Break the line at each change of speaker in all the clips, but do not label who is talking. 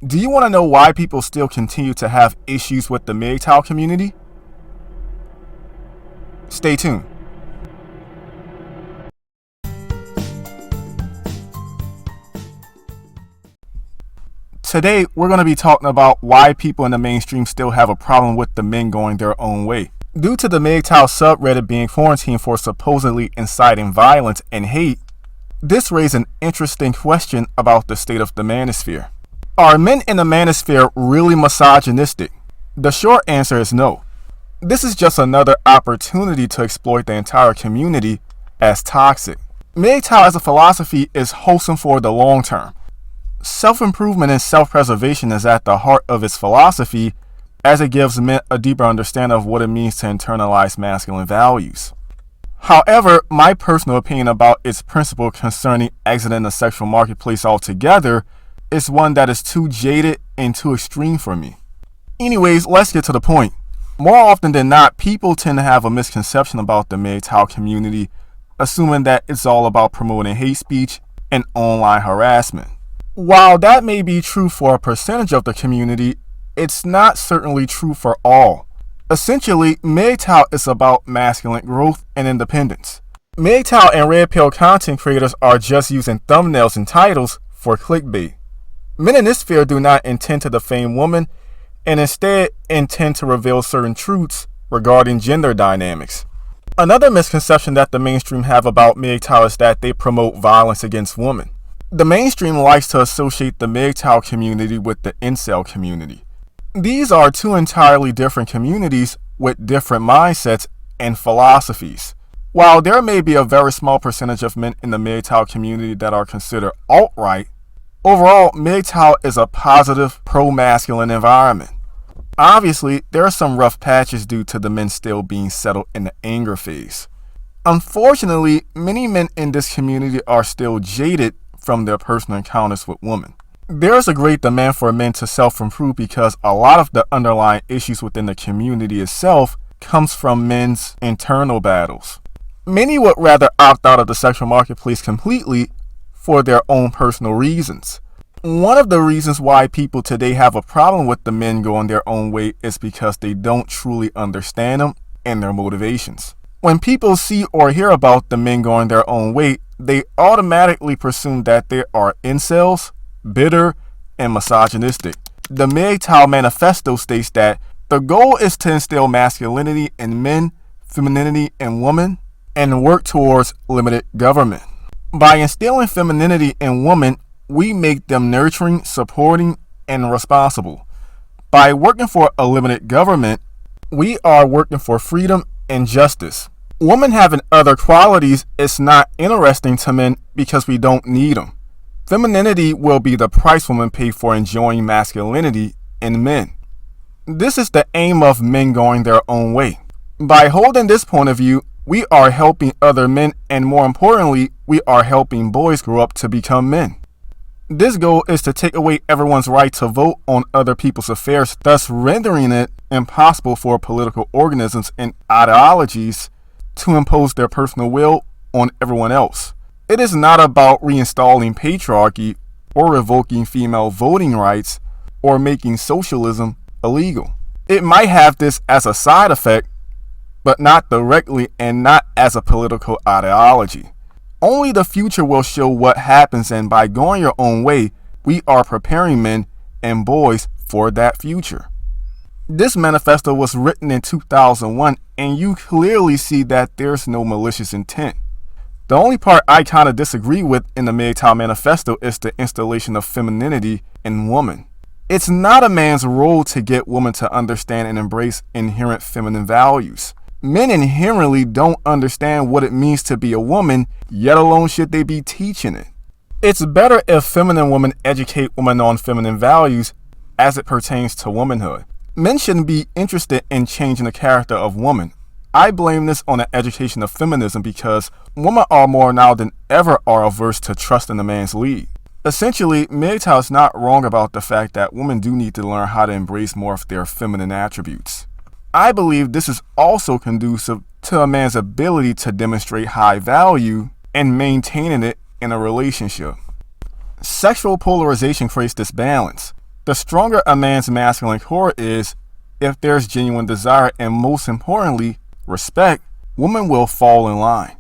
Do you want to know why people still continue to have issues with the MGTOW community? Stay tuned. Today, we're going to be talking about why people in the mainstream still have a problem with the men going their own way. Due to the MGTOW subreddit being quarantined for supposedly inciting violence and hate, this raised an interesting question about the state of the manosphere. Are men in the manosphere really misogynistic? The short answer is no. This is just another opportunity to exploit the entire community as toxic. MGTOW as a philosophy is wholesome for the long term. Self-improvement and self-preservation is at the heart of its philosophy, as it gives men a deeper understanding of what it means to internalize masculine values. However, my personal opinion about its principle concerning exiting the sexual marketplace altogether is one that is too jaded and too extreme for me. Anyways, let's get to the point. More often than not, people tend to have a misconception about the MGTOW community, assuming that it's all about promoting hate speech and online harassment. While that may be true for a percentage of the community, it's not certainly true for all. Essentially, MGTOW is about masculine growth and independence. MGTOW and red pill content creators are just using thumbnails and titles for clickbait. Men in this sphere do not intend to defame women and instead intend to reveal certain truths regarding gender dynamics. Another misconception that the mainstream have about MGTOW is that they promote violence against women. The mainstream likes to associate the MGTOW community with the incel community. These are two entirely different communities with different mindsets and philosophies. While there may be a very small percentage of men in the MGTOW community that are considered alt-right, overall, MGTOW is a positive, pro-masculine environment. Obviously, there are some rough patches due to the men still being settled in the anger phase. Unfortunately, many men in this community are still jaded from their personal encounters with women. There is a great demand for men to self-improve because a lot of the underlying issues within the community itself comes from men's internal battles. Many would rather opt out of the sexual marketplace completely for their own personal reasons. One of the reasons why people today have a problem with the men going their own way is because they don't truly understand them and their motivations. When people see or hear about the men going their own way, they automatically presume that they are incels, bitter, and misogynistic. The MGTOW manifesto states that the goal is to instill masculinity in men, femininity in women, and work towards limited government. By instilling femininity in women, we make them nurturing, supporting, and responsible. By working for a limited government, we are working for freedom and justice. Women having other qualities is not interesting to men because we don't need them. Femininity will be the price women pay for enjoying masculinity in men. This is the aim of men going their own way. By holding this point of view, we are helping other men, and more importantly, we are helping boys grow up to become men. This goal is to take away everyone's right to vote on other people's affairs, thus rendering it impossible for political organisms and ideologies to impose their personal will on everyone else. It is not about reinstalling patriarchy or revoking female voting rights or making socialism illegal. It might have this as a side effect, but not directly and not as a political ideology. Only the future will show what happens, and by going your own way, we are preparing men and boys for that future. This manifesto was written in 2001, and you clearly see that there's no malicious intent. The only part I kind of disagree with in the MGTOW manifesto is the installation of femininity in woman. It's not a man's role to get women to understand and embrace inherent feminine values. Men inherently don't understand what it means to be a woman, yet alone should they be teaching it. It's better if feminine women educate women on feminine values as it pertains to womanhood. Men shouldn't be interested in changing the character of women. I blame this on the education of feminism because women are more now than ever are averse to trusting a man's lead. Essentially, MGTOW is not wrong about the fact that women do need to learn how to embrace more of their feminine attributes. I believe this is also conducive to a man's ability to demonstrate high value and maintaining it in a relationship. Sexual polarization creates this balance. The stronger a man's masculine core is, if there's genuine desire and most importantly, respect, women will fall in line.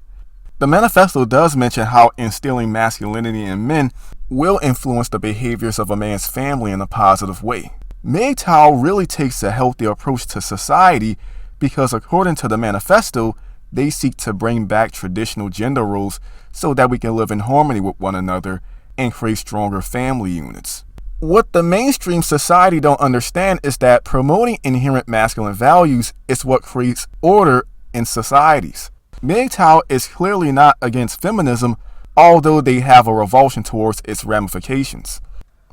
The manifesto does mention how instilling masculinity in men will influence the behaviors of a man's family in a positive way. MGTOW really takes a healthy approach to society because according to the manifesto, they seek to bring back traditional gender roles so that we can live in harmony with one another and create stronger family units. What the mainstream society don't understand is that promoting inherent masculine values is what creates order in societies. MGTOW is clearly not against feminism, although they have a revulsion towards its ramifications.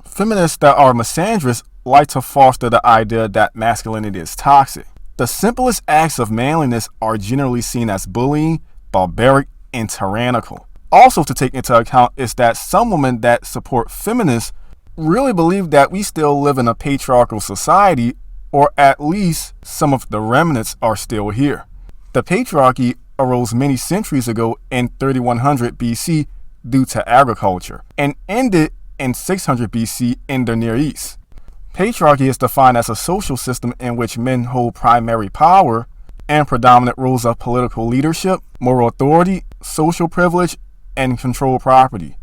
Feminists that are misandrous like to foster the idea that masculinity is toxic. The simplest acts of manliness are generally seen as bullying, barbaric, and tyrannical. Also to take into account is that some women that support feminists really believe that we still live in a patriarchal society, or at least some of the remnants are still here. The patriarchy arose many centuries ago in 3100 BC due to agriculture and ended in 600 BC in the Near East. Patriarchy is defined as a social system in which men hold primary power and predominant roles of political leadership, moral authority, social privilege, and control property.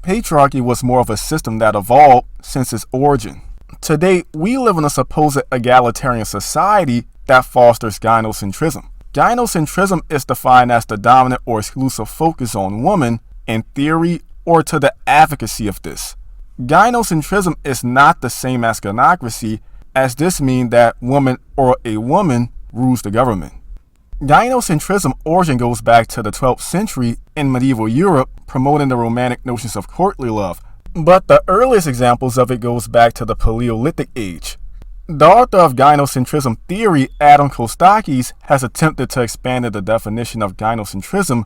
Patriarchy was more of a system that evolved since its origin. Today, we live in a supposed egalitarian society that fosters gynocentrism. Gynocentrism is defined as the dominant or exclusive focus on women in theory or to the advocacy of this. Gynocentrism is not the same as gynocracy, as this means that woman or a woman rules the government. Gynocentrism origin goes back to the 12th century in medieval Europe, promoting the romantic notions of courtly love, but the earliest examples of it goes back to the Paleolithic age. The author of gynocentrism theory, Adam Kostakis, has attempted to expand the definition of gynocentrism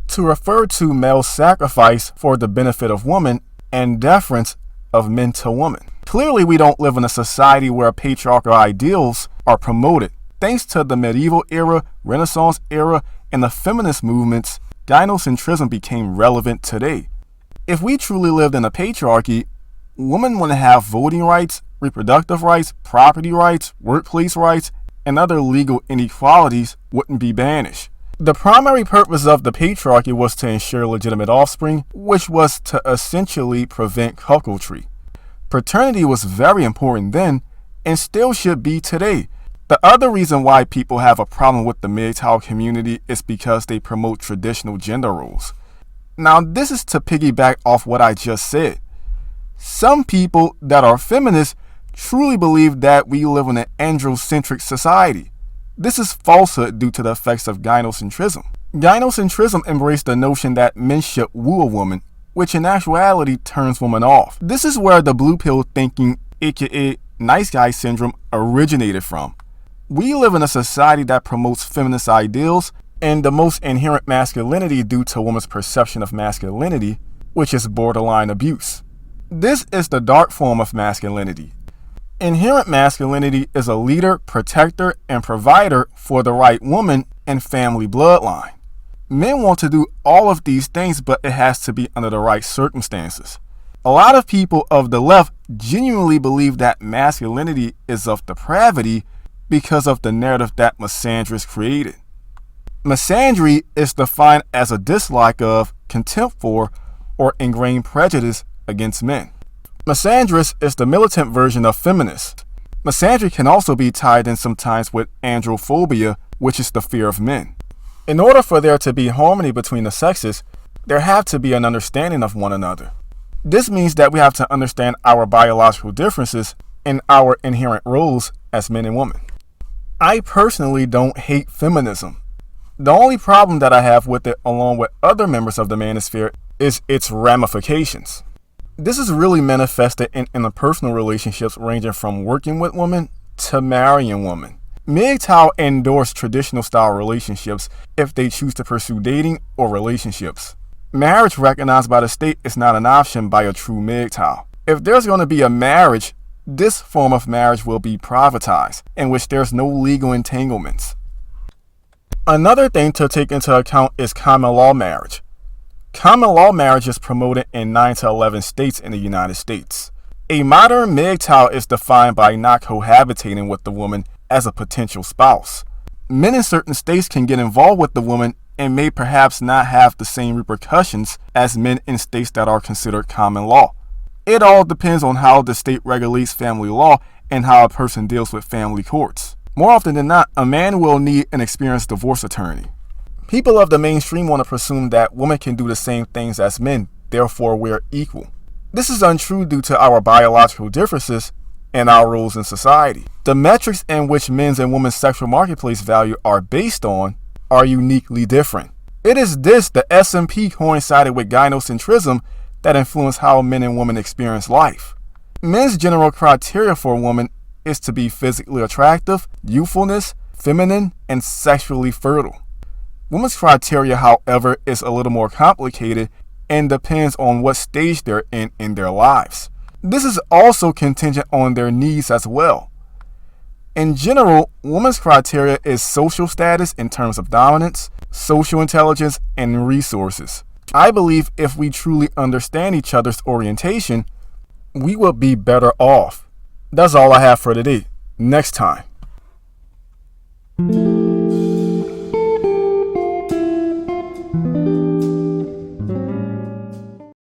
to refer to male sacrifice for the benefit of women and deference of men to women. Clearly, we don't live in a society where patriarchal ideals are promoted. Thanks to the medieval era, Renaissance era, and the feminist movements, gynocentrism became relevant today. If we truly lived in a patriarchy, women wouldn't have voting rights, reproductive rights, property rights, workplace rights, and other legal inequalities wouldn't be banished. The primary purpose of the patriarchy was to ensure legitimate offspring, which was to essentially prevent cuckoldry. Paternity was very important then, and still should be today. The other reason why people have a problem with the MGTOW community is because they promote traditional gender roles. Now, this is to piggyback off what I just said. Some people that are feminists truly believe that we live in an androcentric society. This is falsehood due to the effects of gynocentrism. Gynocentrism embraced the notion that men should woo a woman, which in actuality turns women off. This is where the blue pill thinking, aka nice guy syndrome, originated from. We live in a society that promotes feminist ideals and the most inherent masculinity due to women's perception of masculinity, which is borderline abuse. This is the dark form of masculinity. Inherent masculinity is a leader, protector, and provider for the right woman and family bloodline. Men want to do all of these things, but it has to be under the right circumstances. A lot of people of the left genuinely believe that masculinity is of depravity because of the narrative that misandry created. Misandry is defined as a dislike of, contempt for, or ingrained prejudice against men. Misandrous is the militant version of feminist. Misandry can also be tied in sometimes with androphobia, which is the fear of men. In order for there to be harmony between the sexes, there have to be an understanding of one another. This means that we have to understand our biological differences and our inherent roles as men and women. I personally don't hate feminism. The only problem that I have with it, along with other members of the manosphere, is its ramifications. This is really manifested in interpersonal relationships ranging from working with women to marrying women. MGTOW endorse traditional style relationships if they choose to pursue dating or relationships. Marriage recognized by the state is not an option by a true MGTOW. If there's going to be a marriage, this form of marriage will be privatized, in which there's no legal entanglements. Another thing to take into account is common law marriage. Common law marriage is promoted in 9 to 11 states in the United States. A modern MGTOW is defined by not cohabitating with the woman as a potential spouse. Men in certain states can get involved with the woman and may perhaps not have the same repercussions as men in states that are considered common law. It all depends on how the state regulates family law and how a person deals with family courts. More often than not, a man will need an experienced divorce attorney. People of the mainstream want to presume that women can do the same things as men, therefore we're equal. This is untrue due to our biological differences and our roles in society. The metrics in which men's and women's sexual marketplace value are based on are uniquely different. It is this, the S&P coincided with gynocentrism, that influence how men and women experience life. Men's general criteria for a woman is to be physically attractive, youthfulness, feminine, and sexually fertile. Women's criteria, however, is a little more complicated and depends on what stage they're in their lives. This is also contingent on their needs as well. In general, women's criteria is social status in terms of dominance, social intelligence, and resources. I believe if we truly understand each other's orientation, we will be better off. That's all I have for today. Next time.